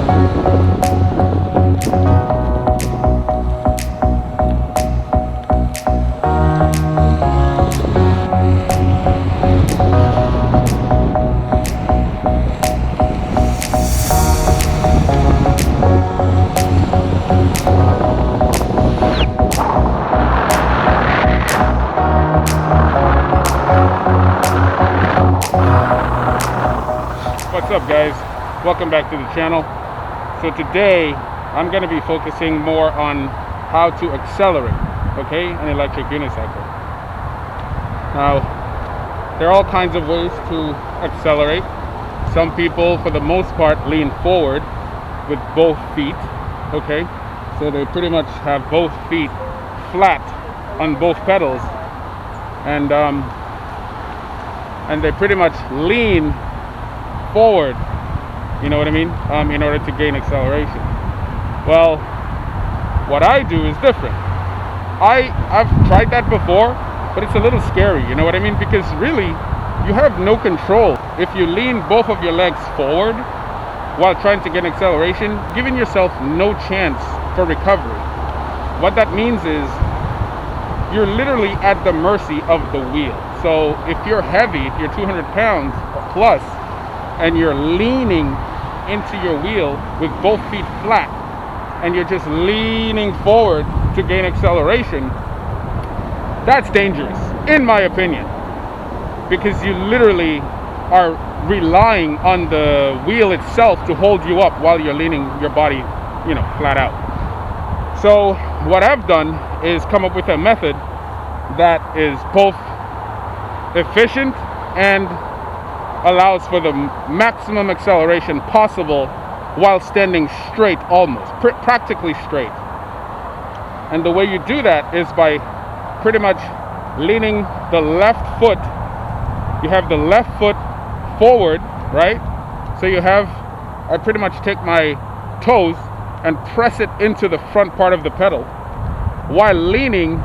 What's up, guys? Welcome back to the channel. So today I'm going to be focusing more on how to accelerate, okay, an electric unicycle. Now, there are all kinds of ways to accelerate. Some people, for the most part, lean forward with both feet, okay, so they pretty much have both feet flat on both pedals, and they pretty much lean forward, you know what I mean, in order to gain acceleration. Well, what I do is different. I've tried that before, but it's a little scary, you know what I mean, because really you have no control. If you lean both of your legs forward while trying to get acceleration, giving yourself no chance for recovery. What that means is you're literally at the mercy of the wheel. So if you're heavy, if you're 200 pounds plus, and you're leaning into your wheel with both feet flat, and you're just leaning forward to gain acceleration, that's dangerous, in my opinion, because you literally are relying on the wheel itself to hold you up while you're leaning your body, you know, flat out. So what I've done is come up with a method that is both efficient and allows for the maximum acceleration possible while standing straight, almost practically straight. And the way you do that is by pretty much leaning the left foot. You have the left foot forward, right? So I pretty much take my toes and press it into the front part of the pedal while leaning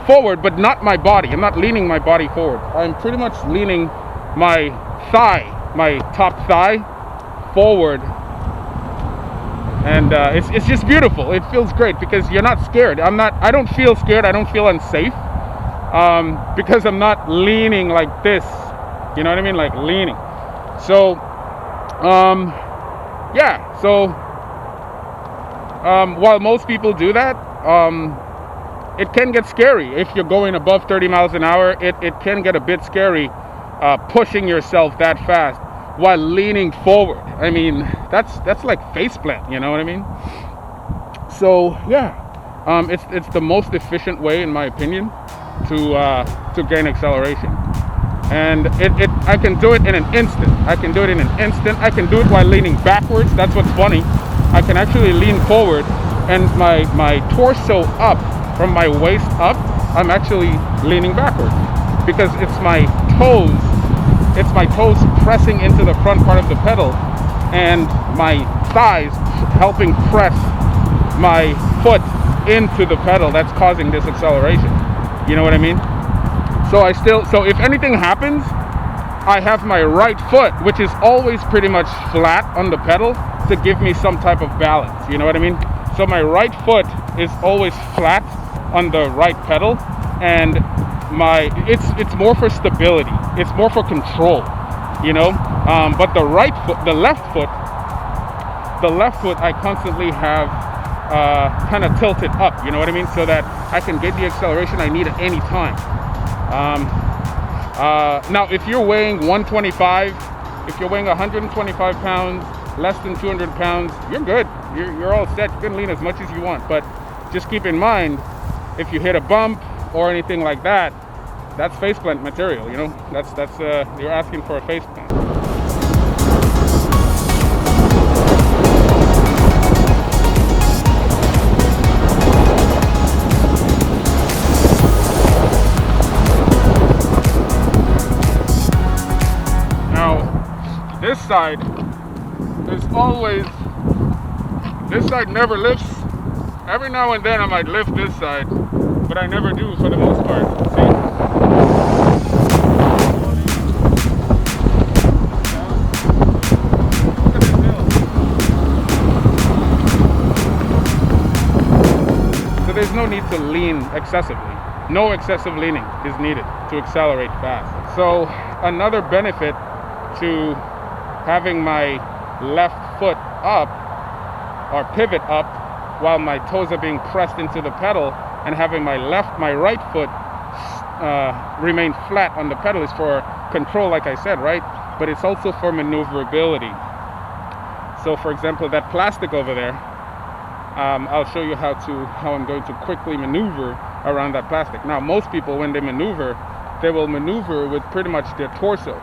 forward, but not my body. I'm not leaning my body forward. I'm pretty much leaning my thigh, my top thigh forward, and it's just beautiful. It feels great because you're not scared. I don't feel scared. I don't feel unsafe because I'm not leaning like this, you know what I mean, like leaning. So while most people do that, it can get scary. If you're going above 30 miles an hour, it can get a bit scary pushing yourself that fast while leaning forward. I mean, that's like faceplant, you know what I mean? So yeah, it's the most efficient way, in my opinion, to gain acceleration. And I can do it in an instant. I can do it while leaning backwards. That's what's funny. I can actually lean forward, and my torso up, from my waist up, I'm actually leaning backwards because it's my toes pressing into the front part of the pedal, and my thighs helping press my foot into the pedal. That's causing this acceleration, you know what I mean? So if anything happens, I have my right foot, which is always pretty much flat on the pedal, to give me some type of balance, you know what I mean? So my right foot is always flat on the right pedal, and it's more for stability, it's more for control, you know. But the left foot I constantly have kind of tilted up, you know what I mean, so that I can get the acceleration I need at any time. Now if you're weighing 125, if you're weighing 125 pounds, less than 200 pounds, you're good, you're all set. You can lean as much as you want, but just keep in mind, if you hit a bump or anything like that, that's faceplant material, you know. That's you're asking for a faceplant. Now, this side never lifts. Every now and then I might lift this side, but I never do for the most part. See? Look at this hill. there's no need to lean excessively. No excessive leaning is needed to accelerate fast. So another benefit to having my left foot up or pivot up while my toes are being pressed into the pedal, and having my right foot remain flat on the pedal is for control, like I said, right? But it's also for maneuverability. So for example, that plastic over there, I'll show you how I'm going to quickly maneuver around that plastic. Now, most people, when they maneuver, they will maneuver with pretty much their torso,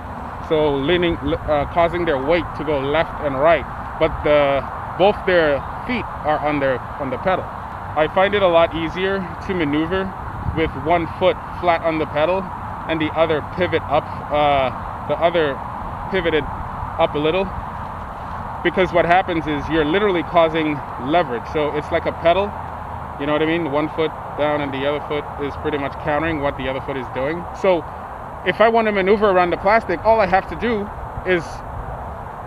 so leaning, causing their weight to go left and right, but both their feet are on the pedal. I find it a lot easier to maneuver with one foot flat on the pedal and the other pivoted up a little, because what happens is you're literally causing leverage. So it's like a pedal, you know what I mean? One foot down and the other foot is pretty much countering what the other foot is doing. So if I want to maneuver around the plastic, all I have to do is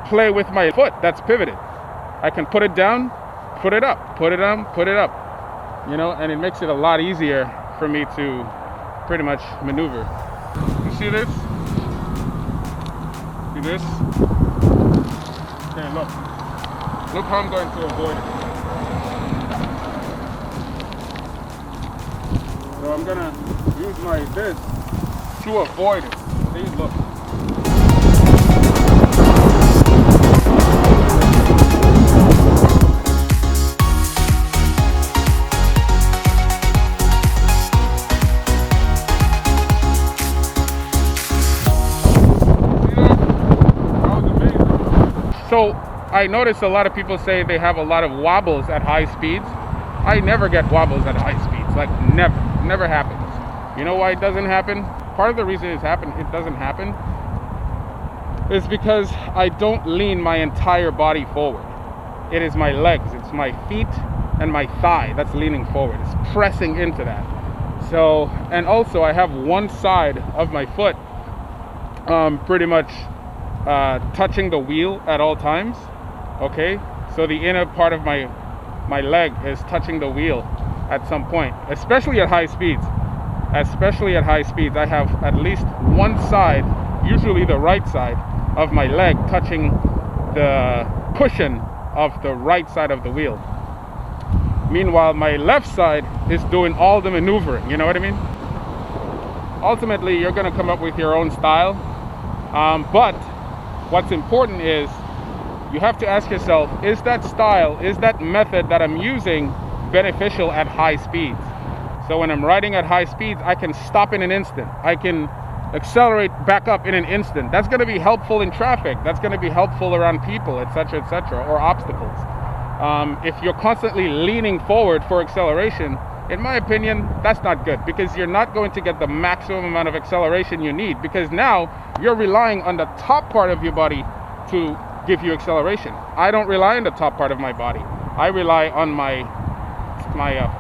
play with my foot that's pivoted. I can put it down, put it up, put it down, put it up, you know, and it makes it a lot easier for me to pretty much maneuver. You see this? See this? Okay, look how I'm going to avoid it. So I'm gonna use my this to avoid it. See, look. So I notice a lot of people say they have a lot of wobbles at high speeds. I never get wobbles at high speeds, like never happens. You know why it doesn't happen? Part of the reason it doesn't happen is because I don't lean my entire body forward. It is my legs, it's my feet and my thigh that's leaning forward. It's pressing into that. So, and also I have one side of my foot pretty much touching the wheel at all times. Okay, so the inner part of my leg is touching the wheel at some point, especially at high speeds. I have at least one side, usually the right side of my leg, touching the cushion of the right side of the wheel. Meanwhile, my left side is doing all the maneuvering, you know what I mean? Ultimately, you're gonna come up with your own style, but what's important is you have to ask yourself, is that style, is that method that I'm using beneficial at high speeds? So when I'm riding at high speeds, I can stop in an instant. I can accelerate back up in an instant. That's going to be helpful in traffic. That's going to be helpful around people, etc., or obstacles. If you're constantly leaning forward for acceleration, in my opinion, that's not good, because you're not going to get the maximum amount of acceleration you need, because now you're relying on the top part of your body to give you acceleration. I don't rely on the top part of my body. I rely on my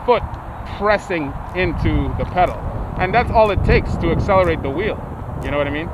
foot pressing into the pedal, and that's all it takes to accelerate the wheel. You know what I mean?